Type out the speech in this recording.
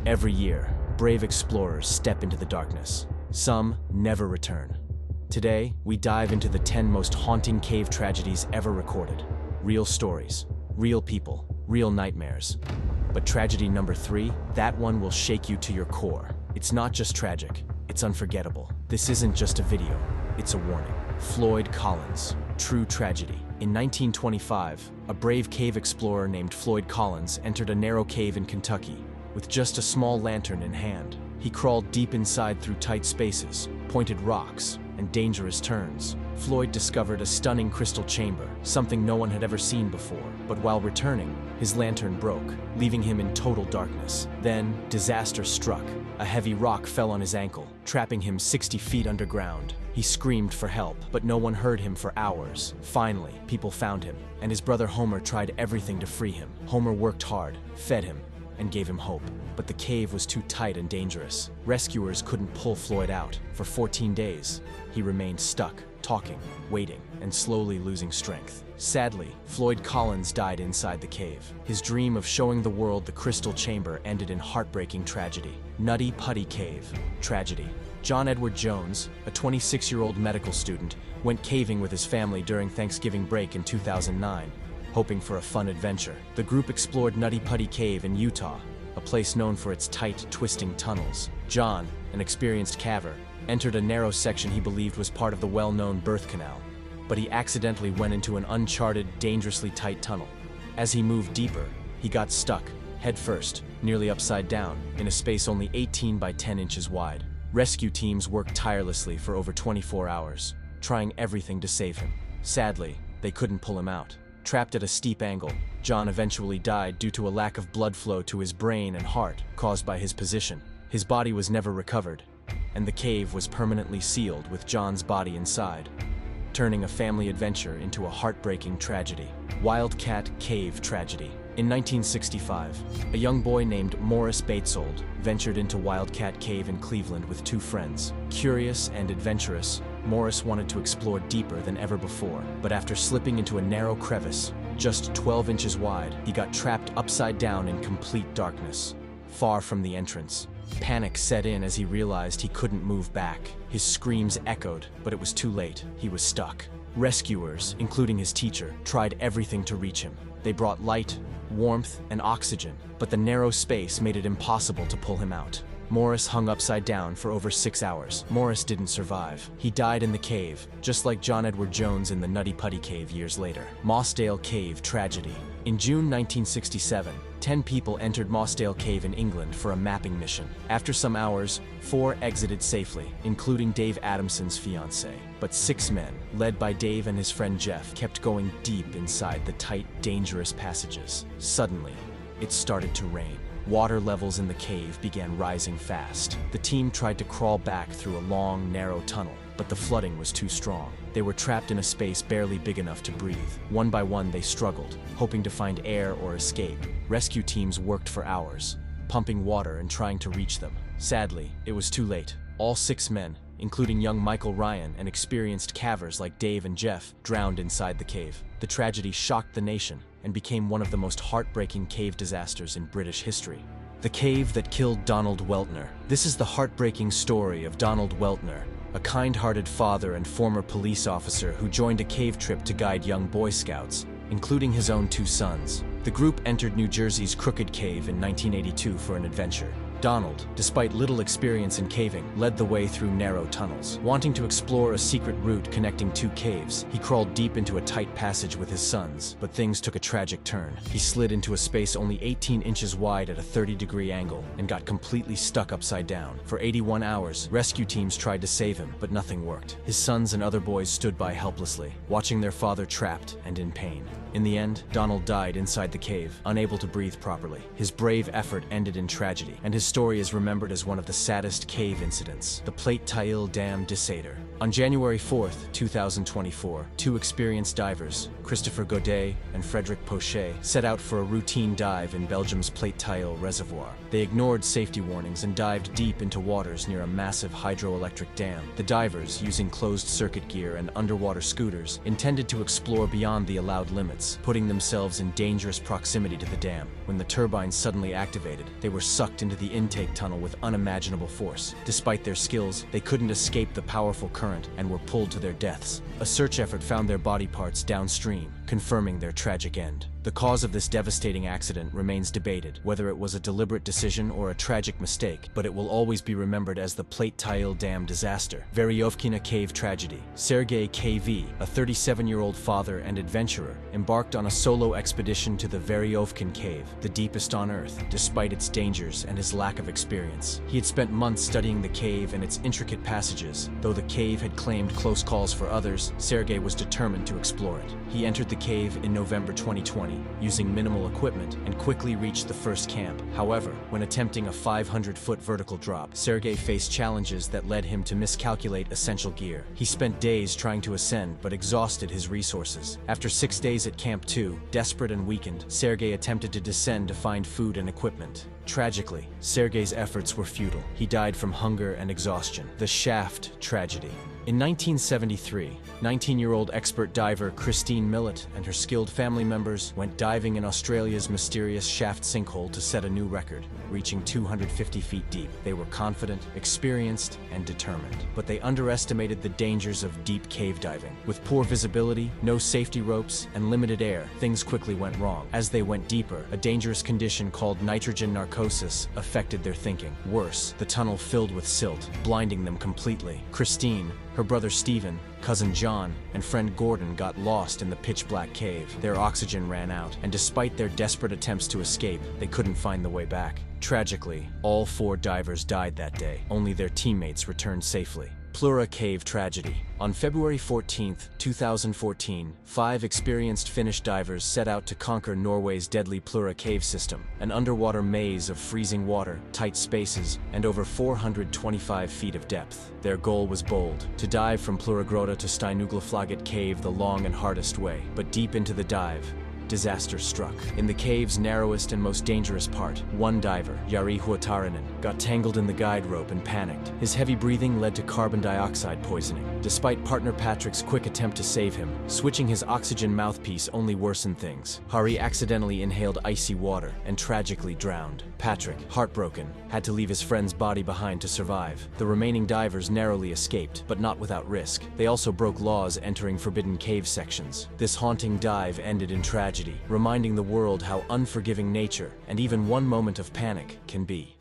Every year, brave explorers step into the darkness. Some never return. Today, we dive into the 10 most haunting cave tragedies ever recorded. Real stories, real people, real nightmares. But tragedy number 3, that one will shake you to your core. It's not just tragic, it's unforgettable. This isn't just a video, it's a warning. Floyd Collins, true tragedy. In 1925, a brave cave explorer named Floyd Collins entered a narrow cave in Kentucky with just a small lantern in hand. He crawled deep inside through tight spaces, pointed rocks, and dangerous turns. Floyd discovered a stunning crystal chamber, something no one had ever seen before. But while returning, his lantern broke, leaving him in total darkness. Then, disaster struck. A heavy rock fell on his ankle, trapping him 60 feet underground. He screamed for help, but no one heard him for hours. Finally, people found him, and his brother Homer tried everything to free him. Homer worked hard, fed him, and gave him hope. But the cave was too tight and dangerous. Rescuers couldn't pull Floyd out. For 14 days, he remained stuck, talking, waiting, and slowly losing strength. Sadly, Floyd Collins died inside the cave. His dream of showing the world the crystal chamber ended in heartbreaking tragedy. Nutty Putty Cave, tragedy. Jon Edward Jones, a 26-year-old medical student, went caving with his family during Thanksgiving break in 2009, hoping for a fun adventure. The group explored Nutty Putty Cave in Utah, a place known for its tight, twisting tunnels. John, an experienced caver, entered a narrow section he believed was part of the well-known birth canal, but he accidentally went into an uncharted, dangerously tight tunnel. As he moved deeper, he got stuck, head first, nearly upside down, in a space only 18 by 10 inches wide. Rescue teams worked tirelessly for over 24 hours, trying everything to save him. Sadly, they couldn't pull him out. Trapped at a steep angle, John eventually died due to a lack of blood flow to his brain and heart caused by his position. His body was never recovered, and the cave was permanently sealed with John's body inside, turning a family adventure into a heartbreaking tragedy. Wildcat Cave tragedy. In 1965, a young boy named Morris Batesold ventured into Wildcat Cave in Cleveland with 2 friends. Curious and adventurous, Morris wanted to explore deeper than ever before, but after slipping into a narrow crevice, just 12 inches wide, he got trapped upside down in complete darkness, far from the entrance. Panic set in as he realized he couldn't move back. His screams echoed, but it was too late. He was stuck. Rescuers, including his teacher, tried everything to reach him. They brought light, warmth, and oxygen, but the narrow space made it impossible to pull him out. Morris hung upside down for over 6 hours. Morris didn't survive. He died in the cave, just like Jon Edward Jones in the Nutty Putty Cave years later. Mossdale Cave tragedy. In June 1967, 10 people entered Mossdale Cave in England for a mapping mission. After some hours, 4 exited safely, including Dave Adamson's fiancée. But 6 men, led by Dave and his friend Jeff, kept going deep inside the tight, dangerous passages. Suddenly, it started to rain. Water levels in the cave began rising fast. The team tried to crawl back through a long, narrow tunnel, but the flooding was too strong. They were trapped in a space barely big enough to breathe. One by one, they struggled, hoping to find air or escape. Rescue teams worked for hours, pumping water and trying to reach them. Sadly, it was too late. All 6 men, including young Michael Ryan and experienced cavers like Dave and Jeff, drowned inside the cave. The tragedy shocked the nation and became one of the most heartbreaking cave disasters in British history. The cave that killed Donald Weltner. This is the heartbreaking story of Donald Weltner, a kind-hearted father and former police officer who joined a cave trip to guide young Boy Scouts, including his own 2 sons. The group entered New Jersey's Crooked Cave in 1982 for an adventure. Donald, despite little experience in caving, led the way through narrow tunnels. Wanting to explore a secret route connecting 2 caves, he crawled deep into a tight passage with his sons, but things took a tragic turn. He slid into a space only 18 inches wide at a 30-degree angle and got completely stuck upside down. For 81 hours, rescue teams tried to save him, but nothing worked. His sons and other boys stood by helplessly, watching their father trapped and in pain. In the end, Donald died inside the cave, unable to breathe properly. His brave effort ended in tragedy, and his story is remembered as one of the saddest cave incidents, the Plate Tail Dam Disaster. On January 4th, 2024, 2 experienced divers, Christopher Godet and Frederick Pochet, set out for a routine dive in Belgium's Plate Tail Reservoir. They ignored safety warnings and dived deep into waters near a massive hydroelectric dam. The divers, using closed-circuit gear and underwater scooters, intended to explore beyond the allowed limits, putting themselves in dangerous proximity to the dam. When the turbines suddenly activated, they were sucked into the intake tunnel with unimaginable force. Despite their skills, they couldn't escape the powerful current and were pulled to their deaths. A search effort found their body parts downstream, confirming their tragic end. The cause of this devastating accident remains debated, whether it was a deliberate decision or a tragic mistake, but it will always be remembered as the Plate Tile Dam disaster. Veryovkina Cave tragedy. Sergei KV, a 37-year-old father and adventurer, embarked on a solo expedition to the Veryovkin Cave, the deepest on Earth, despite its dangers and his lack of experience. He had spent months studying the cave and its intricate passages. Though the cave had claimed close calls for others, Sergei was determined to explore it. He entered the cave in November 2020, using minimal equipment, and quickly reached the first camp. However, when attempting a 500-foot vertical drop, Sergei faced challenges that led him to miscalculate essential gear. He spent days trying to ascend, but exhausted his resources. After 6 days at Camp 2, desperate and weakened, Sergei attempted to descend to find food and equipment. Tragically, Sergei's efforts were futile. He died from hunger and exhaustion. The Shaft tragedy. In 1973, 19-year-old expert diver Christine Millett and her skilled family members went diving in Australia's mysterious shaft sinkhole to set a new record, reaching 250 feet deep. They were confident, experienced, and determined. But they underestimated the dangers of deep cave diving. With poor visibility, no safety ropes, and limited air, things quickly went wrong. As they went deeper, a dangerous condition called nitrogen narcosis affected their thinking. Worse, the tunnel filled with silt, blinding them completely. Christine, her brother Stephen, cousin John, and friend Gordon got lost in the pitch-black cave. Their oxygen ran out, and despite their desperate attempts to escape, they couldn't find the way back. Tragically, all 4 divers died that day. Only their teammates returned safely. Plura Cave tragedy. On February 14, 2014, 5 experienced Finnish divers set out to conquer Norway's deadly Plura Cave system, an underwater maze of freezing water, tight spaces, and over 425 feet of depth. Their goal was bold, to dive from Plura Grota to Steinuglaflaget Cave the long and hardest way. But deep into the dive, disaster struck. In the cave's narrowest and most dangerous part, one diver, Jari Huotarinen, got tangled in the guide rope and panicked. His heavy breathing led to carbon dioxide poisoning. Despite partner Patrick's quick attempt to save him, switching his oxygen mouthpiece only worsened things. Hari accidentally inhaled icy water and tragically drowned. Patrick, heartbroken, had to leave his friend's body behind to survive. The remaining divers narrowly escaped, but not without risk. They also broke laws entering forbidden cave sections. This haunting dive ended in tragedy, reminding the world how unforgiving nature and even one moment of panic can be.